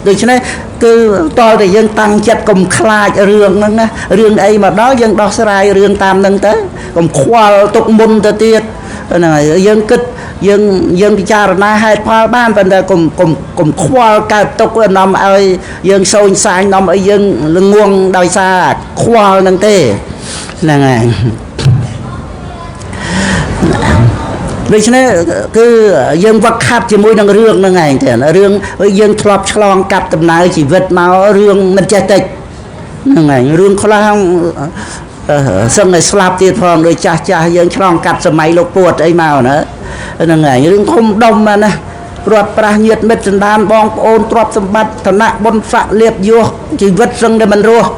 ដូច្នេះគឺតើតែយើងតាំងចិត្តកុំខ្លាចរឿងហ្នឹងណារឿងអីមកដល់យើងដោះស្រាយរឿងតាមហ្នឹងទៅកុំខ្វល់ទុកមុនទៅទៀតហ្នឹងហើយយើងគិតយើងពិចារណាហេតុផលបានប៉ុន្តែកុំខ្វល់កើតទុកនាំឲ្យយើងសូន្យសាញនាំឲ្យយើងល្ងងដោយសារខ្វល់ហ្នឹងទេហ្នឹងហើយដូច្នេះគឺយើងវឹកហាត់ជាមួយនឹងរឿងហ្នឹងឯងទេរឿងយើងធ្លាប់ឆ្លងកាត់ដំណើរជីវិតមករឿងមិនចេះតិចហ្នឹងឯងរឿងខ្លះសឹងតែស្លាប់ទៀតផងដោយចាស់យើងឆ្លងកាត់សម័យលោកពួតអីមកណាហ្នឹងឯងរឿងធំដុំណាព្រាត់ប្រាសញាតិមិត្តសន្តានបងប្អូនទ្រព្យសម្បត្តិឋានៈបុណ្យស័ក្តិលៀបយសជីវិតសឹងតែមិនរស់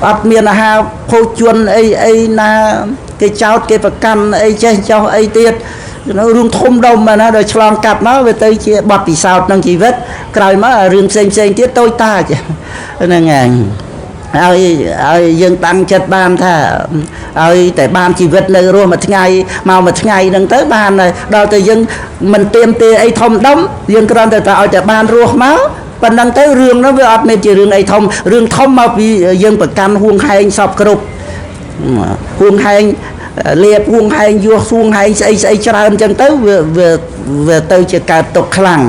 អត់មានអាហារភោជនអីណាគេចោតគេប្រកាន់អីចេះចោះអីទៀតរឿងធំដុំណាដោយឆ្លងកាត់មកវាទៅជាបទពិសោធន៍ក្នុងជីវិតក្រោយមករឿងផ្សេងទៀតតូចតាចហ្នឹងឯងឲ្យយើងតាំងចិត្តបានថាឲ្យតែបានជីវិតនៅរស់មួយថ្ងៃមកមួយថ្ងៃហ្នឹងទៅបានដល់ទៅយើងមិនទៀមទាអីធំដុំយើងគ្រាន់តែឲ្យតែបានរស់មកប៉ុណ្ណឹងទៅរឿងនោះវាអត់មានជារឿងអីធំរឿងធំមកពីយើងប្រកាន់ហួងហែងសពគ្រប់ហួងហែងលៀបហួងហែងយោហួងហែងស្អីច្រើនអញ្ចឹងទៅវាទៅជាកើតទុកខ្លាំង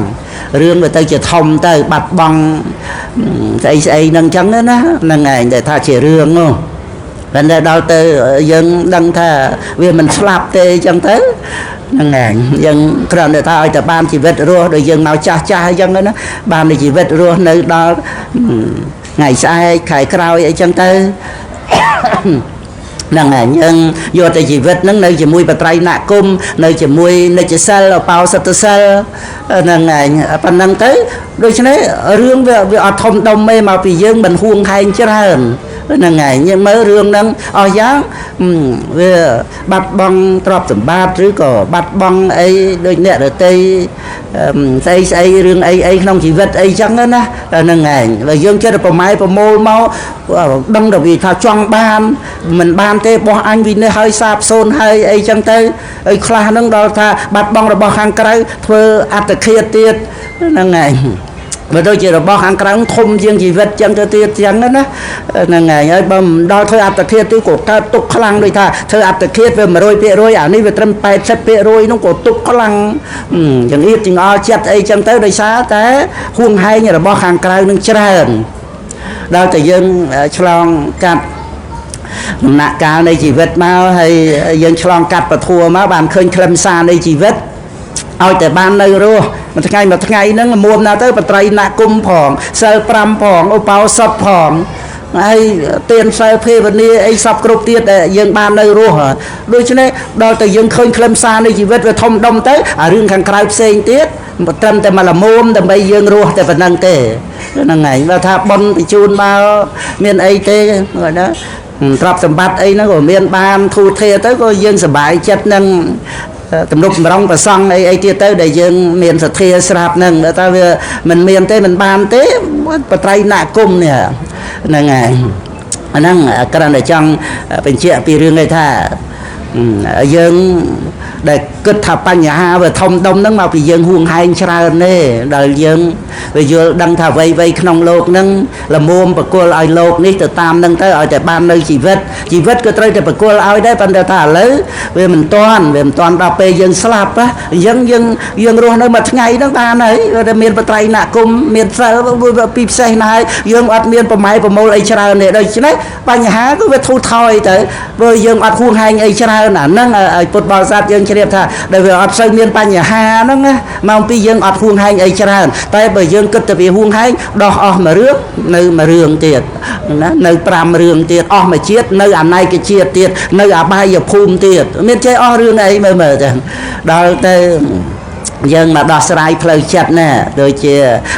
រឿងវាទៅជាធំទៅបាត់បង់ស្អីហ្នឹងអញ្ចឹងណាហ្នឹងឯងដែលថាជារឿងនោះប៉ុន្តែដល់ទៅយើងដឹងថាវាមិនស្លាប់ទេអញ្ចឹងទៅហ្នឹងឯងយើងគ្រាន់តែថាឲ្យតែបានជីវិតរស់ដោយយើងមកចាស់អញ្ចឹងណាបានជីវិតរស់នៅដល់ថ្ងៃស្អែកខែក្រោយអីចឹងទៅហ្នឹងហើយយើងយកតែជីវិតហ្នឹងនៅជាមួយបត្រៃណគុំនៅជាមួយនិច្ចសិលអបោសតសិលហ្នឹងហើយប៉ុណ្ណឹងទៅដូច្នេះរឿងវាអត់ធំដុំទេមកពីយើងមិនហួងហែងច្រើនហ្នឹងហើយយើងមើលរឿងហ្នឹងអស់យ៉ាងវាបាត់បង់ទ្រព្យសម្បត្តិឬក៏បាត់បង់អីដូចអ្នកដទៃស្អីរឿងអីក្នុងជីវិតអីចឹងណាហ្នឹងឯងបើយើងចិត្តប្រម៉ែប្រមូលមកដឹងតែវាថាចង់បានមិនបានទេបោះអញវិនិច្ឆ័យឲ្យសាបសូន្យហើយអីចឹងទៅឲ្យខ្លះហ្នឹងដល់ថាបាត់បង់របស់ខាងក្រៅធ្វើអត្តឃាតទៀតហ្នឹងឯងបើដូចជារបស់ខាងក្រៅធំជាងជីវិតចឹងទៅទៀតចឹងណាហ្នឹងហើយបើមិនដល់ធ្វើអត្តឃាតទេក៏កើតទុកខ្លាំងដូចថាធ្វើអត្តឃាតវា 100% អានេះវាត្រឹម 80% នោះក៏ទុកខ្លាំងចង្អៀតចង្អល់ចិត្តអីចឹងទៅដោយសារតែហួងហែងរបស់ខាងក្រៅនឹងច្រើនដល់តែយើងឆ្លងកាត់ដំណាក់កាលនៃជីវិតមកហើយយើងឆ្លងកាត់ពធัวមកបានឃើញខ្លឹមសារនៃជីវិតឲ្យតែបាននៅរស់មួយថ្ងៃហ្នឹងមួមណាទៅបត្រៃណគុំផងសិល5ផងឧបោសថផងហើយទានសិលភាវនាអីសពគ្រប់ទៀតដែលយើងបាននៅរស់ដូច្នេះដល់តែយើងឃើញខ្លឹមសារនៃជីវិតវាធំដុំទៅអារឿងខាងក្រៅផ្សេងទៀតមិនត្រឹមតែមកលមុំដើម្បីយើងរស់តែប៉ុណ្្នឹងទេហ្នឹងហើយបើថាប៉ុនបញ្ជូនមកមានអីទេណាទ្រព្យសម្បត្តិអីហ្នឹងក៏មានបានធូរធារទៅក៏យើងសប្បាយចិត្តនឹងទំនុកចម្រុងប្រសង់អីទៀតទៅដែលយើងមានសទ្ធាស្រាប់ហ្នឹងតែវាមិនមានទេមិនបានទេបត្រៃណគុំនេះហ្នឹងហើយអាហ្នឹងគ្រាន់តែចង់បញ្ជាក់ពីរឿងនេះថាយើងដែលគិតថាបញ្ហាវាធំដុំហ្នឹងមកពីយើងហួងហែងច្រើនទេដល់យើងវាយល់ដឹងថាអ្វីក្នុងโลกហ្នឹងល្មមបកគលឲ្យโลกនេះទៅតាមហ្នឹងទៅឲ្យតែបាននៅជីវិតក៏ត្រូវតែបកគលឲ្យដែរប៉ុន្តែថាឥឡូវវាមិនទាន់ដល់ពេលយើងស្លាប់អញ្ចឹងយើងរស់នៅមួយថ្ងៃហ្នឹងបានហើយវាមានបត្រៃណគុំមានសិលពីផ្សេងណាស់ហើយយើងអត់មានប្រម៉ែប្រមូលអីច្រើនទេដូច្នេះបញ្ហាគឺវាធូរថយទៅព្រោះយើងអត់ហួងហែងអីច្រើនអាហ្នឹងឲ្យពុទ្ធបរិស័ទយើងជ្រាបថាដែលវាអត់សូវមានបញ្ហាហ្នឹងណាមកពីយើងអត់ហួងហែងអីច្រើនតែបើយើងគិតទៅវាហួងហែងដោះអស់មួយរឿងនៅមួយរឿងទៀតណានៅ5រឿងទៀតអស់មួយជាតិនៅអនេកជាតិទៀតនៅអបាយភូមិទៀតមានចេះអស់រឿងអីមើលទៅដល់ទៅយើងមកដោះស្រាយផ្លូវចិត្តណាដូចជា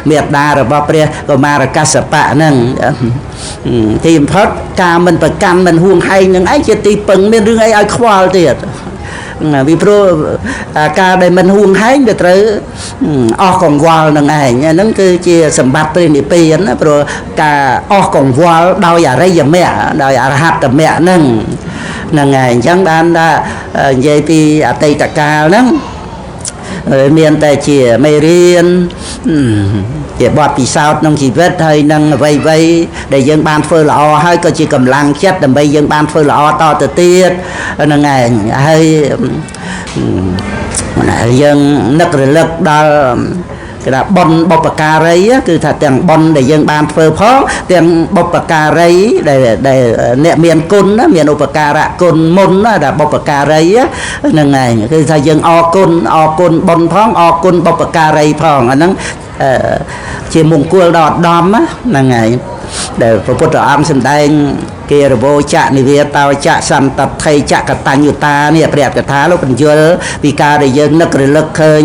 មេត្តារបស់ព្រះកុមារកស្សបៈហ្នឹងទីបំផុតការមិនប្រកាន់មិនហួងហែងនឹងឯងជាទីពឹងមានរឿងអីឲ្យខ្វល់ទៀតពីព្រោះការដែលមិនហួងហែងវាត្រូវអស់កង្វល់នឹងឯងហ្នឹងគឺជាសម្បត្តិព្រះនិព្វានណាព្រោះការអស់កង្វល់ដោយអរិយមគ្គដោយអរហត្តមគ្គហ្នឹងឯងអញ្ចឹងបានថានិយាយពីអតីតកាលហ្នឹងមានតែជាមេរៀន ជាបទពិសោធន៍ក្នុងជីវិតហើយនឹងអ្វីៗដែលយើងបានធ្វើល្អហើយក៏ជាកម្លាំងចិត្តដើម្បីយើងបានធ្វើល្អតទៅទៀតហ្នឹងឯងហើយយើងនឹករលឹកដល់គេថាបុណ្យបុព្វការីគឺថាទាំងបុណ្យដែលយើងបានធ្វើផងទាំងបុព្វការីដែលអ្នកមានគុណមានឧបការៈគុណមុនដែលបុព្វការីហ្នឹងឯងគឺថាយើងអរគុណបុណ្យផងអរគុណបុព្វការីផងអាហ្នឹងជាមង្គលដ៏ឧត្តមហ្នឹងហើយដែលព្រះពុទ្ធអង្គសម្ដែងគេរវោចៈនិវេតោចៈសន្តថៃចៈកតញ្ញុតានេះព្រះអត្ថកថាលោកបញ្យល់ពីការដែលយើងនឹករលឹកឃើញ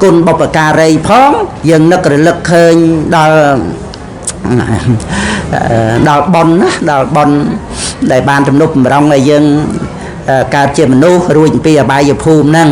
គុណបុព្វការីផងយើងនឹករលឹកឃើញដល់បុណ្យណាដល់បុណ្យដែលបានទំនុកបំរុងឲ្យយើងកើតជាមនុស្សរួចពីអបាយភូមិហ្នឹង